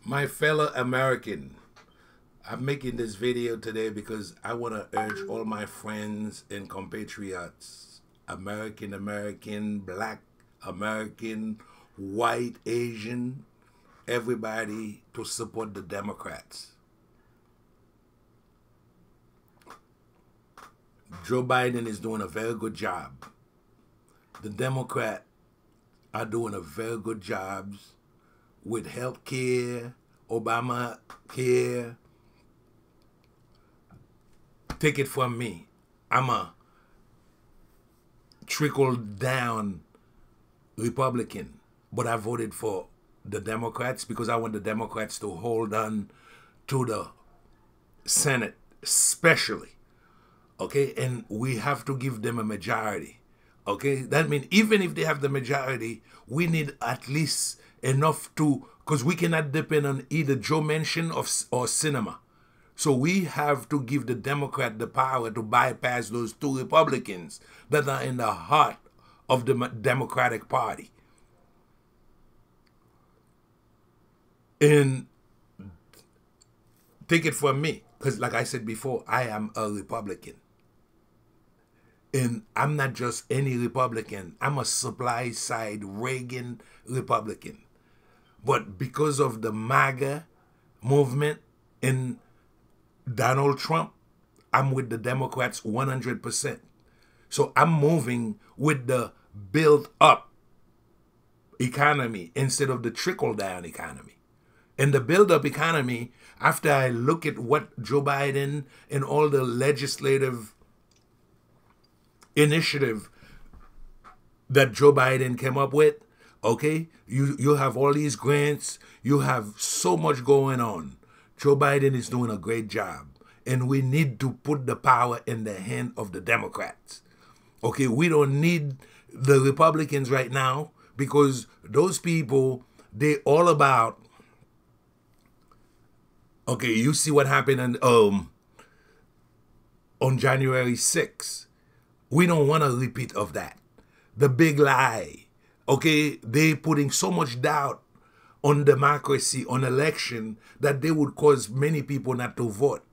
My fellow American, I'm making this video today because I want to urge all my friends and compatriots, American, black, American, white, Asian, everybody to support the Democrats. Joe Biden is doing a very good job. The Democrats are doing a very good job with health care, Obamacare. Take it from me. I'm a trickle down Republican, but I voted for the Democrats because I want the Democrats to hold on to the Senate, especially. Okay, and we have to give them a majority. Okay, that means even if they have the majority, we need at least enough to, because we cannot depend on either Joe Manchin or Sinema. So we have to give the Democrat the power to bypass those two Republicans that are in the heart of the Democratic Party. And take it from me, because like I said before, I am a Republican. And I'm not just any Republican. I'm a supply side Reagan Republican. But because of the MAGA movement and Donald Trump, I'm with the Democrats 100%. So I'm moving with the build-up economy instead of the trickle-down economy. And the build-up economy, after I look at what Joe Biden and all the legislative initiative that Joe Biden came up with, okay, you have all these grants, you have so much going on. Joe Biden is doing a great job, and we need to put the power in the hand of the Democrats. Okay, we don't need the Republicans right now because those people, they all about, okay, you see what happened on January 6th. We don't want a repeat of that. The big lie. Okay, they putting so much doubt on democracy, on election, that they would cause many people not to vote.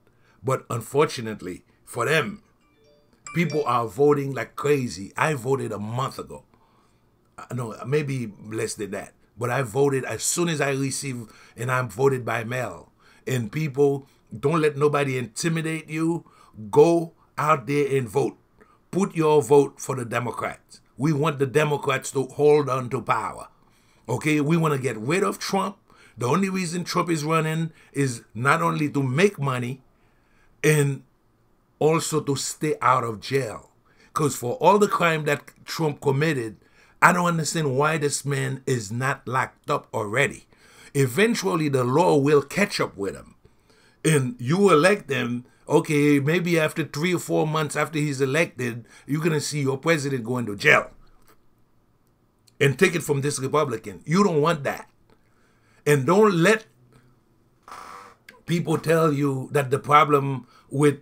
But unfortunately for them, people are voting like crazy. I voted a month ago. No, maybe less than that. But I voted as soon as I received, and I voted by mail. And people, don't let nobody intimidate you. Go out there and vote. Put your vote for the Democrats. We want the Democrats to hold on to power. Okay, we want to get rid of Trump. The only reason Trump is running is not only to make money and also to stay out of jail. Because for all the crime that Trump committed, I don't understand why this man is not locked up already. Eventually, the law will catch up with him. And you elect them. Okay, maybe after 3 or 4 months after he's elected, you're going to see your president going to jail. And take it from this Republican. You don't want that. And don't let people tell you that the problem with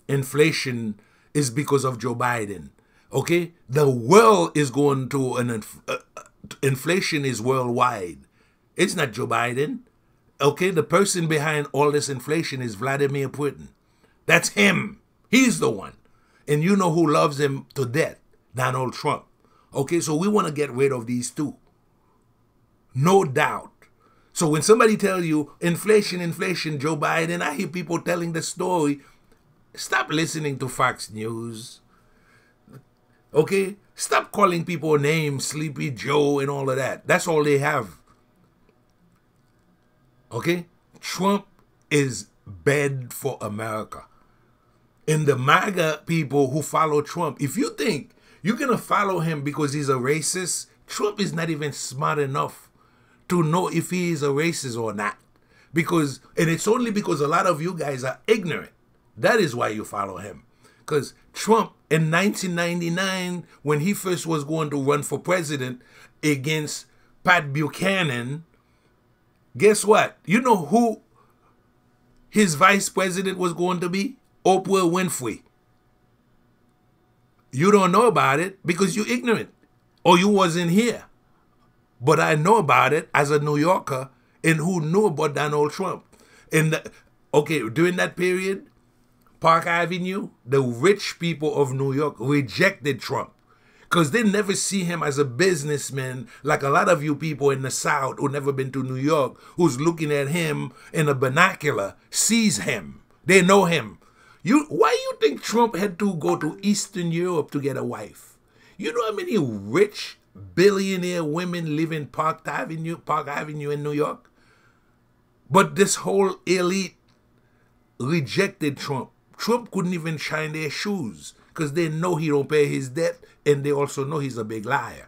inflation is because of Joe Biden. Okay? The world is going to inflation is worldwide. It's not Joe Biden. Okay? The person behind all this inflation is Vladimir Putin. That's him. He's the one. And you know who loves him to death? Donald Trump. Okay, so we want to get rid of these two. No doubt. So when somebody tells you inflation, Joe Biden, I hear people telling the story. Stop listening to Fox News. Okay? Stop calling people names, Sleepy Joe and all of that. That's all they have. Okay? Trump is bad for America. And the MAGA people who follow Trump, if you think you're going to follow him because he's a racist, Trump is not even smart enough to know if he is a racist or not. And it's only because a lot of you guys are ignorant. That is why you follow him. Because Trump in 1999, when he first was going to run for president against Pat Buchanan, guess what? You know who his vice president was going to be? Oprah Winfrey. You don't know about it because you're ignorant or you wasn't here. But I know about it as a New Yorker and who knew about Donald Trump. And okay, during that period, Park Avenue, the rich people of New York rejected Trump because they never see him as a businessman like a lot of you people in the South who never been to New York, who's looking at him in a binocular, sees him. They know him. Why you think Trump had to go to Eastern Europe to get a wife? You know how many rich billionaire women live in Park Avenue in New York? But this whole elite rejected Trump. Trump couldn't even shine their shoes because they know he don't pay his debt, and they also know he's a big liar.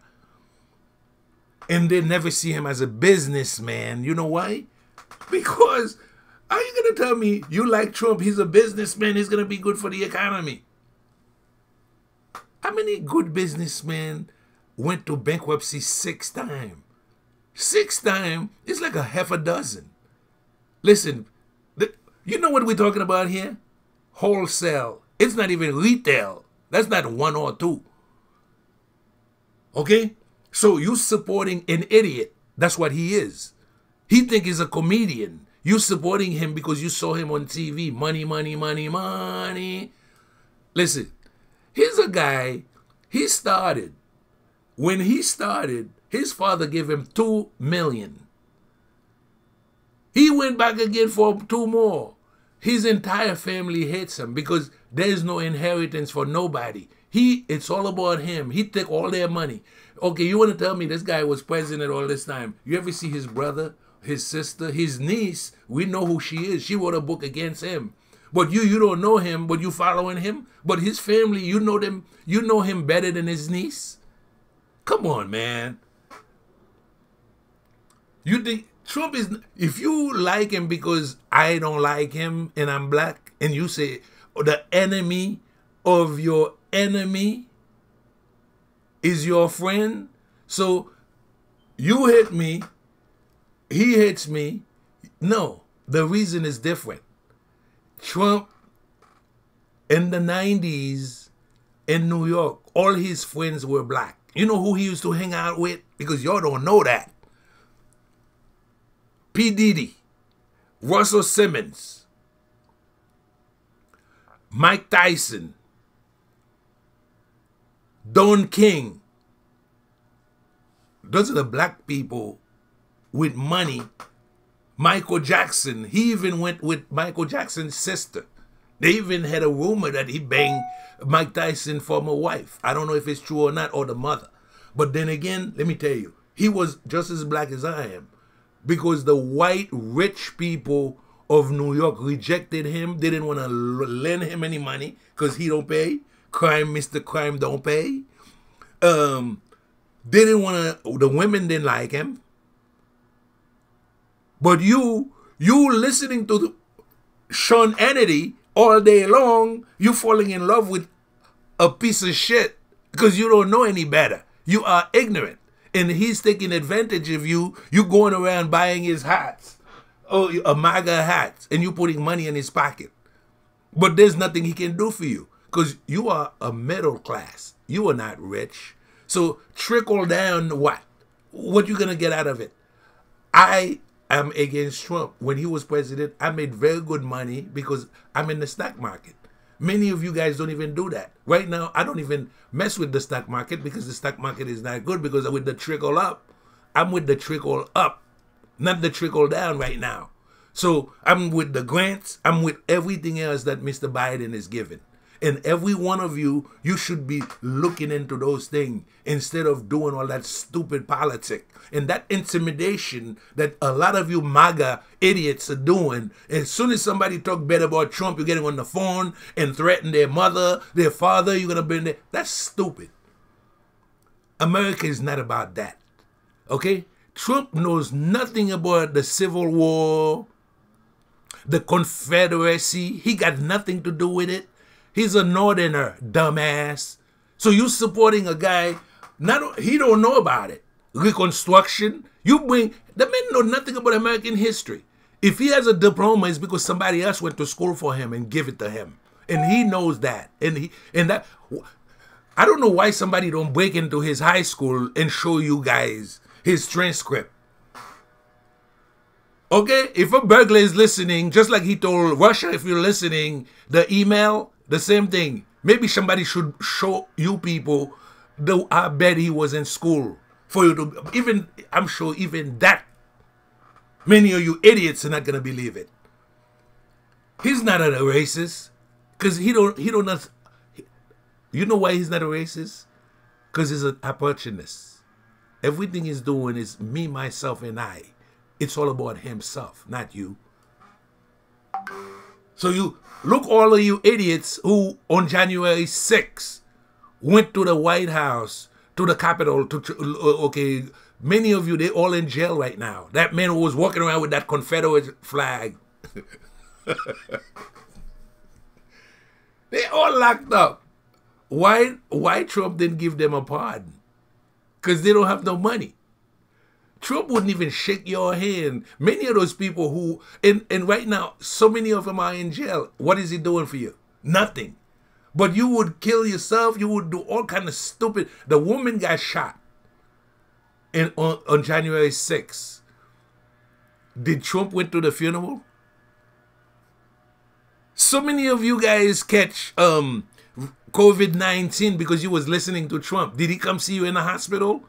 And they never see him as a businessman. You know why? Because are you going to tell me you like Trump, he's a businessman, he's going to be good for the economy? How many good businessmen went to bankruptcy 6 times? 6 times is like a half a dozen. Listen, you know what we're talking about here? Wholesale. It's not even retail. That's not 1 or 2. Okay? So you supporting an idiot. That's what he is. He think he's a comedian. You supporting him because you saw him on TV. Money, money, money, money. Listen, here's a guy, when he started, his father gave him $2 million. He went back again for 2 more. His entire family hates him because there's no inheritance for nobody. It's all about him. He took all their money. Okay, you want to tell me this guy was president all this time? You ever see his brother, his sister, his niece? We know who she is. She wrote a book against him. But you don't know him, but you following him. But his family, you know them. You know him better than his niece. Come on, man. You think Trump is, if you like him because I don't like him and I'm black, and you say the enemy of your enemy is your friend, so you hate me, he hates me. No, the reason is different. Trump in the 90s in New York, all his friends were black. You know who he used to hang out with? Because y'all don't know that. P. Diddy, Russell Simmons, Mike Tyson, Don King. Those are the black people with money. Michael Jackson, he even went with Michael Jackson's sister. They even had a rumor that he banged Mike Tyson's former wife. I don't know if it's true or not, or the mother. But then again, let me tell you, he was just as black as I am. Because the white rich people of New York rejected him. They didn't want to lend him any money because he don't pay. Crime, Mr. Crime don't pay. They didn't want to, the women didn't like him. But you listening to Sean Hannity all day long, you falling in love with a piece of shit because you don't know any better. You are ignorant. And he's taking advantage of you. You going around buying his hats. Oh, a MAGA hat. And you putting money in his pocket. But there's nothing he can do for you. Because you are a middle class. You are not rich. So trickle down what? What you going to get out of it? I am against Trump. When he was president, I made very good money because I'm in the stock market. Many of you guys don't even do that. Right now, I don't even mess with the stock market because the stock market is not good because with the trickle up, I'm with the trickle up, not the trickle down right now. So I'm with the grants. I'm with everything else that Mr. Biden is giving. And every one of you, you should be looking into those things instead of doing all that stupid politics. And that intimidation that a lot of you MAGA idiots are doing, as soon as somebody talk bad about Trump, you're getting on the phone and threaten their mother, their father, you're going to be in there. That's stupid. America is not about that. Okay? Trump knows nothing about the Civil War, the Confederacy. He got nothing to do with it. He's a northerner, dumbass. So you supporting a guy, he don't know about it. Reconstruction. The man know nothing about American history. If he has a diploma, it's because somebody else went to school for him and give it to him. And he knows that. I don't know why somebody don't break into his high school and show you guys his transcript. Okay, if a burglar is listening, just like he told Russia, if you're listening, the email, the same thing. Maybe somebody should show you people I bet he was in school for you to even. I'm sure even that many of you idiots are not gonna believe it. He's not a racist, cause he don't not. You know why he's not a racist? Cause he's an opportunist. Everything he's doing is me, myself, and I. It's all about himself, not you. So you look, all of you idiots who on January 6th went to the White House, to the Capitol, okay, many of you, they all in jail right now. That man who was walking around with that Confederate flag. They all locked up. Why Trump didn't give them a pardon? Because they don't have no money. Trump wouldn't even shake your hand. Many of those people who, and right now, so many of them are in jail. What is he doing for you? Nothing. But you would kill yourself. You would do all kind of stupid. The woman got shot on January 6th. Did Trump went to the funeral? So many of you guys catch COVID-19 because you was listening to Trump. Did he come see you in the hospital?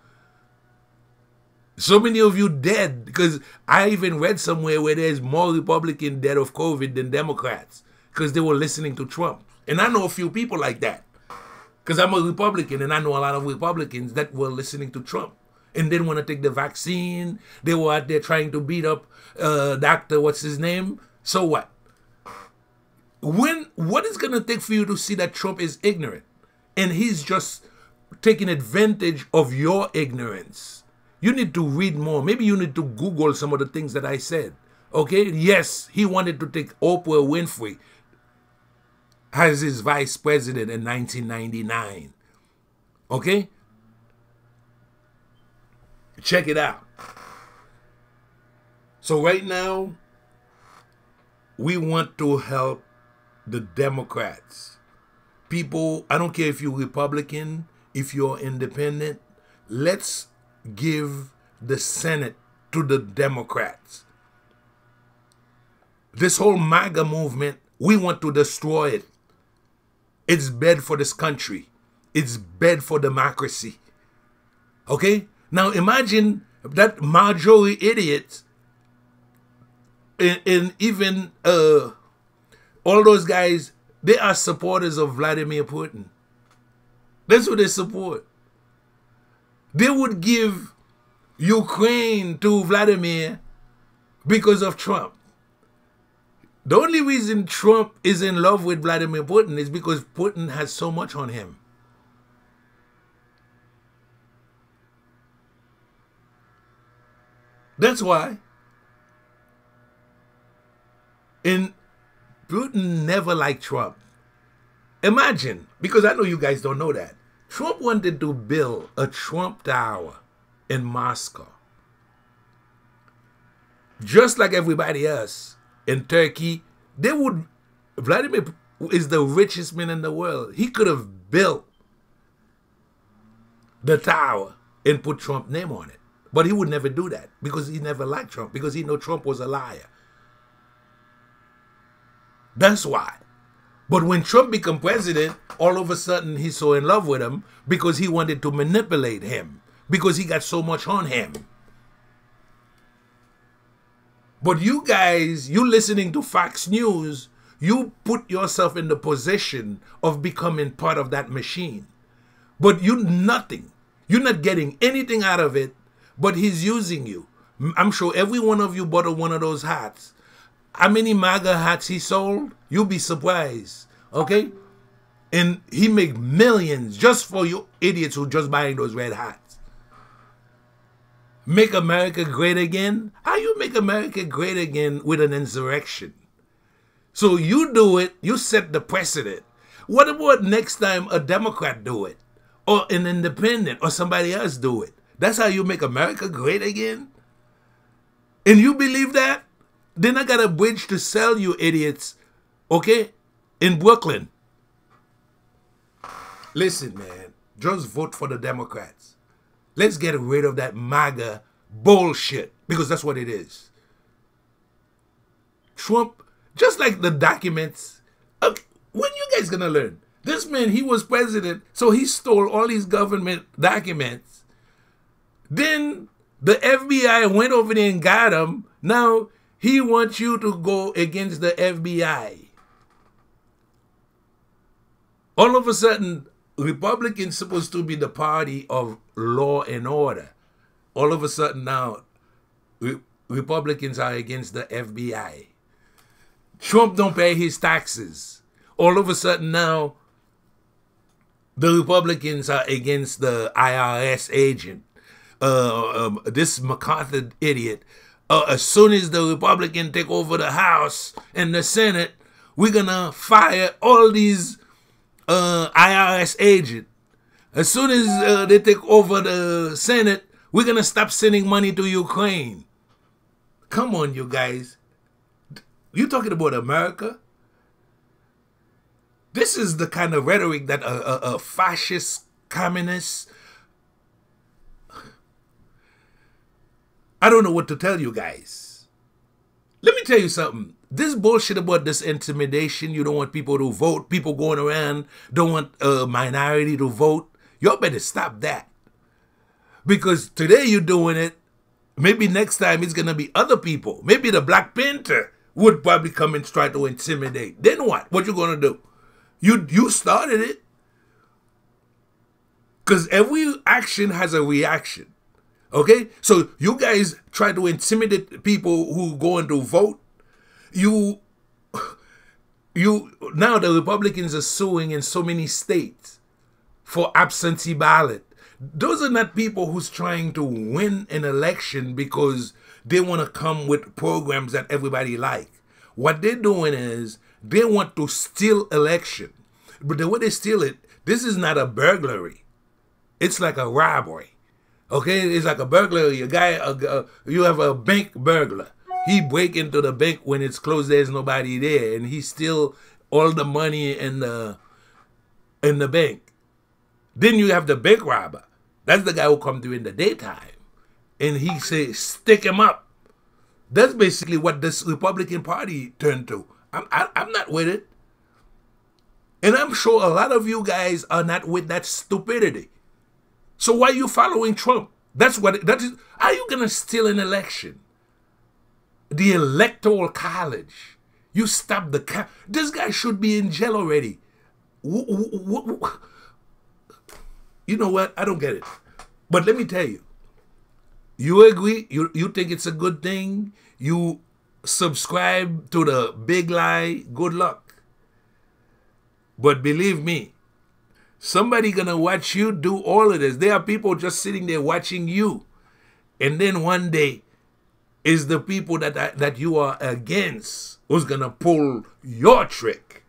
So many of you dead because I even read somewhere where there's more Republican dead of COVID than Democrats because they were listening to Trump. And I know a few people like that because I'm a Republican and I know a lot of Republicans that were listening to Trump and didn't want to take the vaccine. They were out there trying to beat up Dr. What's his name? So what? What is going to take for you to see that Trump is ignorant and he's just taking advantage of your ignorance? You need to read more. Maybe you need to Google some of the things that I said. Okay? Yes, he wanted to take Oprah Winfrey as his vice president in 1999. Okay? Check it out. So right now, we want to help the Democrats. People, I don't care if you're Republican, if you're independent, let's give the Senate to the Democrats. This whole MAGA movement, we want to destroy it. It's bad for this country. It's bad for democracy. Okay? Now imagine that majority idiots and even all those guys, they are supporters of Vladimir Putin. That's what they support. They would give Ukraine to Vladimir because of Trump. The only reason Trump is in love with Vladimir Putin is because Putin has so much on him. That's why. And Putin never liked Trump. Imagine, because I know you guys don't know that. Trump wanted to build a Trump Tower in Moscow. Just like everybody else in Turkey, Vladimir is the richest man in the world. He could have built the tower and put Trump's name on it. But he would never do that because he never liked Trump, because he knew Trump was a liar. That's why. But when Trump became president, all of a sudden he's so in love with him because he wanted to manipulate him, because he got so much on him. But you guys, you listening to Fox News, you put yourself in the position of becoming part of that machine. But you're nothing. You're not getting anything out of it, but he's using you. I'm sure every one of you bought one of those hats. How many MAGA hats he sold? You'll be surprised, okay? And he make millions just for you idiots who just buying those red hats. Make America great again? How you make America great again with an insurrection? So you do it, you set the precedent. What about next time a Democrat do it? Or an independent or somebody else do it? That's how you make America great again? And you believe that? Then I got a bridge to sell you idiots, okay, in Brooklyn. Listen, man, just vote for the Democrats. Let's get rid of that MAGA bullshit, because that's what it is. Trump, just like the documents, when you guys gonna learn? This man, he was president, so he stole all these government documents. Then the FBI went over there and got him. Now he wants you to go against the FBI. All of a sudden, Republicans supposed to be the party of law and order. All of a sudden now, Republicans are against the FBI. Trump don't pay his taxes. All of a sudden now, the Republicans are against the IRS agent. This McCarthy idiot. As soon as the Republicans take over the House and the Senate, we're gonna fire all these IRS agents. As soon as they take over the Senate, we're gonna stop sending money to Ukraine. Come on, you guys. You talking about America? This is the kind of rhetoric that a fascist, communist, I don't know what to tell you guys. Let me tell you something. This bullshit about this intimidation, you don't want people to vote, people going around don't want a minority to vote. Y'all better stop that. Because today you're doing it, maybe next time it's going to be other people. Maybe the Black Panther would probably come and try to intimidate. Then what? What you going to do? You started it. Because every action has a reaction. Okay? So you guys try to intimidate people who going to vote. Now the Republicans are suing in so many states for absentee ballot. Those are not people who's trying to win an election because they want to come with programs that everybody like. What they're doing is they want to steal election. But the way they steal it, this is not a burglary. It's like a robbery. Okay? It's like a burglary. You have a bank burglar. He break into the bank when it's closed, there's nobody there, and he steal all the money in the bank. Then you have the bank robber. That's the guy who come through in the daytime. And he say, stick him up. That's basically what this Republican Party turned to. I'm not with it. And I'm sure a lot of you guys are not with that stupidity. So why are you following Trump? That is. Are you going to steal an election? The Electoral College. You stop the this guy should be in jail already. You know what? I don't get it. But let me tell you. You agree? You think it's a good thing? You subscribe to the big lie? Good luck. But believe me, somebody gonna watch you do all of this. There are people just sitting there watching you. And then one day, is the people that you are against who's gonna pull your trick.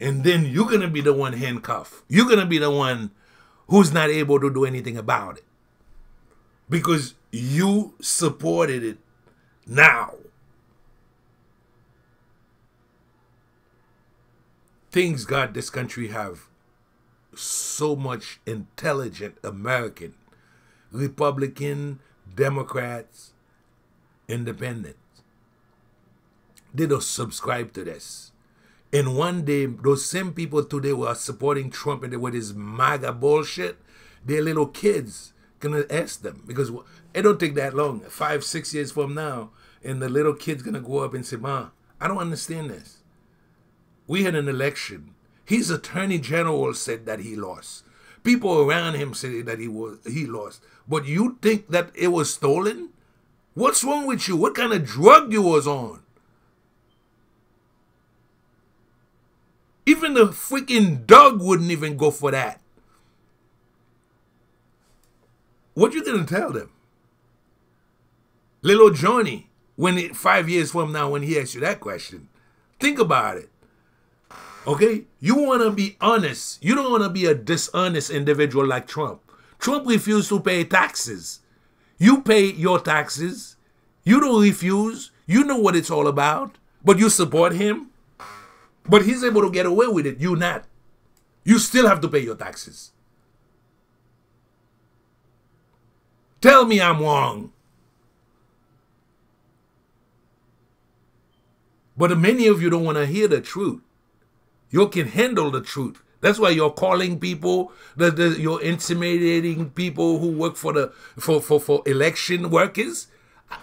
And then you're gonna be the one handcuffed. You're gonna be the one who's not able to do anything about it. Because you supported it now. Thanks God this country have so much intelligent American, Republican, Democrats, Independents. They don't subscribe to this. And one day, those same people today who are supporting Trump and with his MAGA bullshit, their little kids gonna ask them. Because it don't take that long. 5, 6 years from now, and the little kid's gonna go up and say, Ma, I don't understand this. We had an election. His attorney general said that he lost. People around him said that he lost. But you think that it was stolen? What's wrong with you? What kind of drug you was on? Even the freaking dog wouldn't even go for that. What you gonna tell them? Little Johnny, 5 years from now when he asks you that question, think about it. Okay? You want to be honest. You don't want to be a dishonest individual like Trump. Trump refused to pay taxes. You pay your taxes. You don't refuse. You know what it's all about. But you support him. But he's able to get away with it. You not. You still have to pay your taxes. Tell me I'm wrong. But many of you don't want to hear the truth. You can handle the truth. That's why you're calling people, you're intimidating people who work for election workers.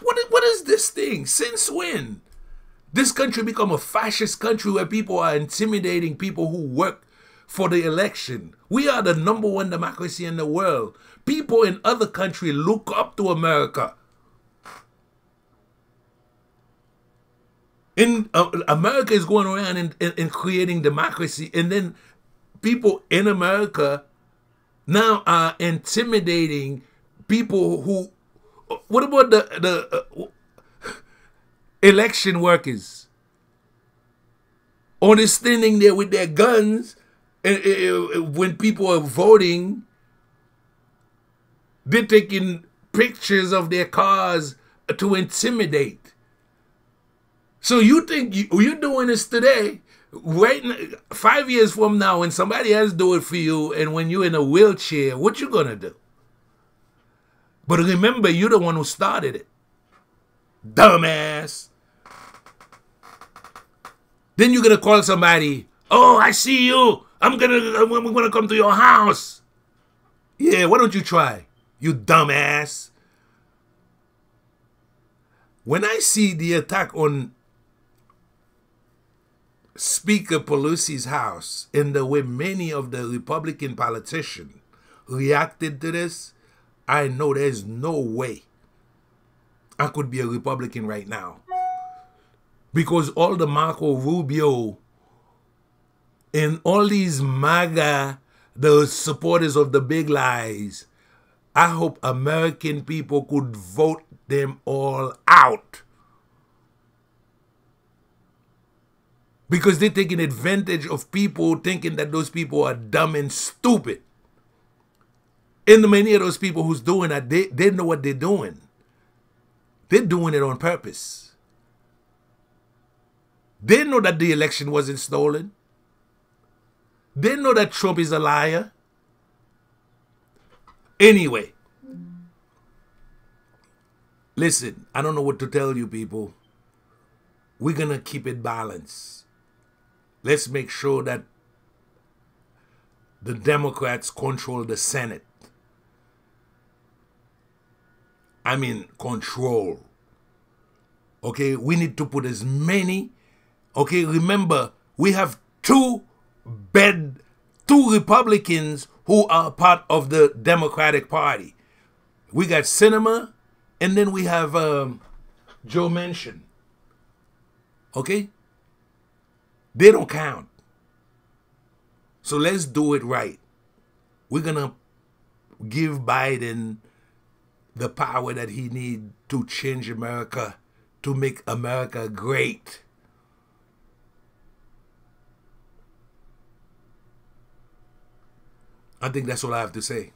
What is this thing? Since when? This country become a fascist country where people are intimidating people who work for the election. We are the #1 democracy in the world. People in other countries look up to America. America is going around and creating democracy, and then people in America now are intimidating people who. What about the election workers? Or they're standing there with their guns when people are voting. They're taking pictures of their cars to intimidate. So you think you're doing this today? Right now, 5 years from now, when somebody else do it for you, and when you're in a wheelchair, what you gonna do? But remember, you're the one who started it, dumbass. Then you're gonna call somebody. Oh, I see you. I'm gonna come to your house. Yeah, why don't you try, you dumbass? When I see the attack on Speaker Pelosi's house and the way many of the Republican politicians reacted to this, I know there's no way I could be a Republican right now. Because all the Marco Rubio and all these MAGA, the supporters of the big lies, I hope American people could vote them all out. Because they're taking advantage of people thinking that those people are dumb and stupid. And many of those people who's doing that, they know what they're doing. They're doing it on purpose. They know that the election wasn't stolen. They know that Trump is a liar. Anyway, listen, I don't know what to tell you people. We're going to keep it balanced. Let's make sure that the Democrats control the Senate. I mean, control. Okay, we need to put as many. Okay, remember, we have two Republicans who are part of the Democratic Party. We got Sinema, and then we have Joe Manchin. Okay? They don't count. So let's do it right. We're going to give Biden the power that he needs to change America, to make America great. I think that's all I have to say.